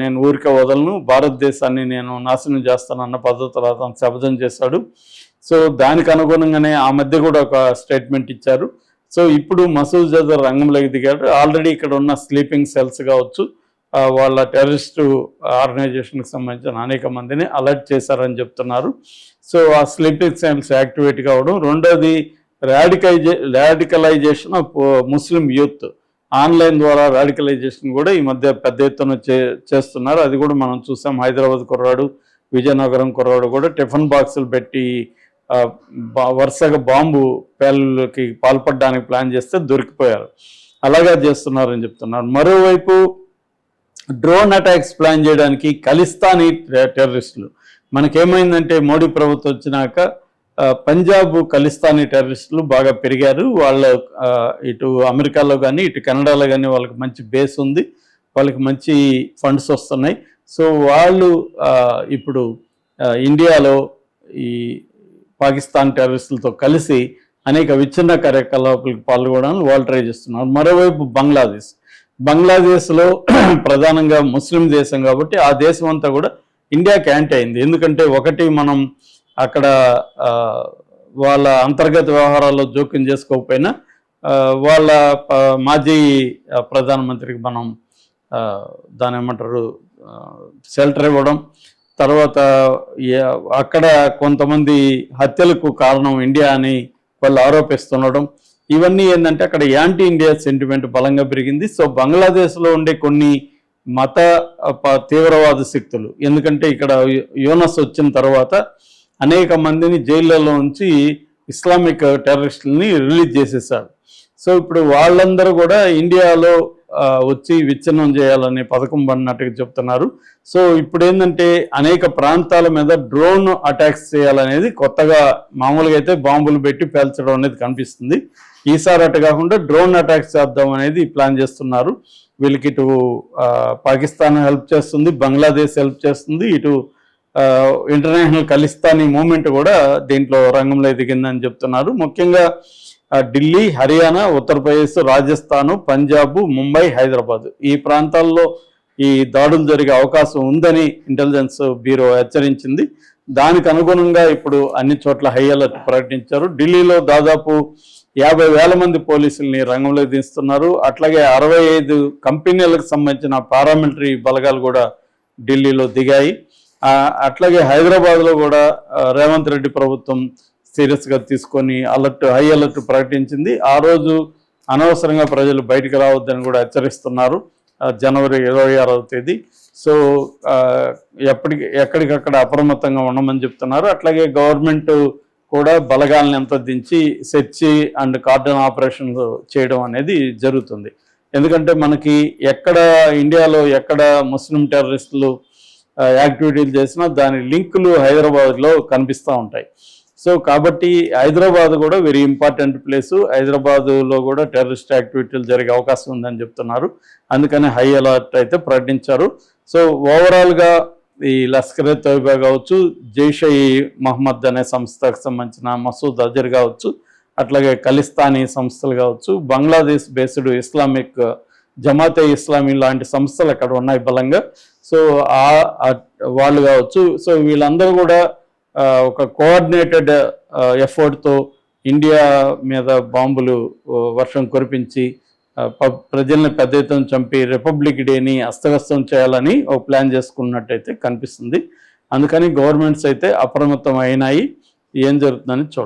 నేను ఊరికే వదలను, భారతదేశాన్ని నేను నాశనం చేస్తానన్న పద్ధతిలో అతను శపథం చేశాడు. సో దానికి అనుగుణంగానే ఆ మధ్య కూడా ఒక స్టేట్మెంట్ ఇచ్చారు. సో ఇప్పుడు మసూద్ అజర్ రంగంలోకి దిగాడు. ఆల్రెడీ ఇక్కడ ఉన్న స్లీపింగ్ సెల్స్ కావచ్చు, వాళ్ళ టెర్రరిస్టు ఆర్గనైజేషన్కి సంబంధించిన అనేక మందిని అలర్ట్ చేశారని చెప్తున్నారు. సో ఆ స్లీపింగ్ సెల్స్ యాక్టివేట్ కావడం. రెండోది radicalisation of Muslim youth, online ద్వారా రాడికలైజేషన్ కూడా ఈ మధ్య పెద్ద ఎత్తున చేస్తున్నారు. అది కూడా మనం చూసాం. హైదరాబాద్ కుర్రాడు, విజయనగరం కుర్రాడు కూడా టిఫిన్ బాక్సులు పెట్టి వరుసగా బాంబు పేలుకి పాల్పడడానికి ప్లాన్ చేస్తే దొరికిపోయారు. అలాగే చేస్తున్నారని చెప్తున్నారు. మరోవైపు డ్రోన్ అటాక్స్ ప్లాన్ చేయడానికి ఖలిస్తానీ టెర్రరిస్టులు, మనకేమైందంటే మోడీ ప్రభుత్వం వచ్చినాక పంజాబ్ ఖలిస్తానీ టెర్రరిస్టులు బాగా పెరిగారు. వాళ్ళ ఇటు అమెరికాలో కానీ ఇటు కెనడాలో కానీ వాళ్ళకి మంచి బేస్ ఉంది, వాళ్ళకి మంచి ఫండ్స్ వస్తున్నాయి. సో వాళ్ళు ఇప్పుడు ఇండియాలో ఈ పాకిస్తాన్ టెర్రరిస్టులతో కలిసి అనేక విచ్ఛిన్న కార్యకలాపాలకు పాల్గొనడానికి వాళ్ళు ట్రై చేస్తున్నారు. మరోవైపు బంగ్లాదేశ్లో ప్రధానంగా ముస్లిం దేశం కాబట్టి ఆ దేశం అంతా కూడా ఇండియాకి యాంటీ అయింది. ఎందుకంటే ఒకటి, మనం అక్కడ వాళ్ళ అంతర్గత వ్యవహారాల్లో జోక్యం చేసుకోకపోయినా వాళ్ళ మాజీ ప్రధానమంత్రికి మనం దాని ఏమంటారు షెల్టర్ ఇవ్వడం, తర్వాత అక్కడ కొంతమంది హత్యలకు కారణం ఇండియా అని వాళ్ళు ఆరోపిస్తుండడం, ఇవన్నీ ఏంటంటే అక్కడ యాంటీ ఇండియా సెంటిమెంట్ బలంగా పెరిగింది. సో బంగ్లాదేశ్లో ఉండే కొన్ని మత తీవ్రవాద శక్తులు, ఎందుకంటే ఇక్కడ యూనస్ వచ్చిన తర్వాత అనేక మందిని జైళ్ళలో ఉంచి ఇస్లామిక్ టెర్రరిస్టులని రిలీజ్ చేసేసారు. సో ఇప్పుడు వాళ్ళందరూ కూడా ఇండియాలో వచ్చి విచ్ఛిన్నం చేయాలనే పథకం పడినట్టుగా చెప్తున్నారు. సో ఇప్పుడు ఏంటంటే అనేక ప్రాంతాల మీద డ్రోన్ అటాక్స్ చేయాలనేది కొత్తగా, మామూలుగా అయితే బాంబులు పెట్టి పేల్చడం అనేది కనిపిస్తుంది. ఈసారి అటు కాకుండా డ్రోన్ అటాక్స్ చేద్దాం అనేది ప్లాన్ చేస్తున్నారు. వీళ్ళకి ఇటు పాకిస్తాన్ హెల్ప్ చేస్తుంది, బంగ్లాదేశ్ హెల్ప్ చేస్తుంది, ఇటు ఇంటర్నేషనల్ ఖలిస్తానీ మూవ్మెంట్ కూడా దీంట్లో రంగంలో దిగిందని చెప్తున్నారు. ముఖ్యంగా ఢిల్లీ, హర్యానా, ఉత్తరప్రదేశ్, రాజస్థాను, పంజాబ్, ముంబై, హైదరాబాద్ ఈ ప్రాంతాల్లో ఈ దాడులు జరిగే అవకాశం ఉందని ఇంటెలిజెన్స్ బ్యూరో హెచ్చరించింది. దానికి అనుగుణంగా ఇప్పుడు అన్ని చోట్ల హై అలర్ట్ ప్రకటించారు. ఢిల్లీలో దాదాపు 50,000 మంది పోలీసుల్ని రంగంలోకి దిస్తున్నారు. అట్లాగే 65 కంపెనీలకు సంబంధించిన పారామిలిటరీ బలగాలు కూడా ఢిల్లీలో దిగాయి. అట్లాగే హైదరాబాద్లో కూడా రేవంత్ రెడ్డి ప్రభుత్వం సీరియస్గా తీసుకొని హై అలర్ట్ ప్రకటించింది. ఆ రోజు అనవసరంగా ప్రజలు బయటకు రావద్దని కూడా హెచ్చరిస్తున్నారు. జనవరి 26వ తేదీ. సో ఎక్కడికక్కడ అప్రమత్తంగా ఉండమని చెప్తున్నారు. అట్లాగే గవర్నమెంట్ కూడా బలగాలను ఎంత దించి సెర్చ్ అండ్ కార్డన్ ఆపరేషన్లు చేయడం అనేది జరుగుతుంది. ఎందుకంటే మనకి ఇండియాలో ఎక్కడ ముస్లిం టెర్రరిస్టులు యాక్టివిటీలు చేసినా దాని లింకులు హైదరాబాద్లో కనిపిస్తూ ఉంటాయి. సో కాబట్టి హైదరాబాద్ కూడా వెరీ ఇంపార్టెంట్ ప్లేసు. హైదరాబాదులో కూడా టెర్రరిస్ట్ యాక్టివిటీలు జరిగే అవకాశం ఉందని చెప్తున్నారు. అందుకని హై అలర్ట్ అయితే ప్రకటించారు. సో ఓవరాల్గా ఈ లష్కరే తోయిబా కావచ్చు, జైష్ ఈ మహమ్మద్ అనే సంస్థకు సంబంధించిన మసూద్ అజర్ కావచ్చు, అట్లాగే ఖలిస్తానీ సంస్థలు కావచ్చు, బంగ్లాదేశ్ బేస్డ్ ఇస్లామిక్ జమాతే ఇస్లామీ లాంటి సంస్థలు అక్కడ ఉన్నాయి బలంగా. సో వాళ్ళు కావచ్చు. సో వీళ్ళందరూ కూడా ఒక కోఆర్డినేటెడ్ ఎఫర్ట్తో ఇండియా మీద బాంబులు వర్షం కురిపించి ప్రజల్ని పెద్ద ఎత్తున చంపి రిపబ్లిక్ డేని అస్తవ్యస్తం చేయాలని ఒక ప్లాన్ చేసుకున్నట్టయితే కనిపిస్తుంది. అందుకని గవర్నమెంట్స్ అయితే అప్రమత్తం అయినాయి. ఏం జరుగుతుందని చూడాలి.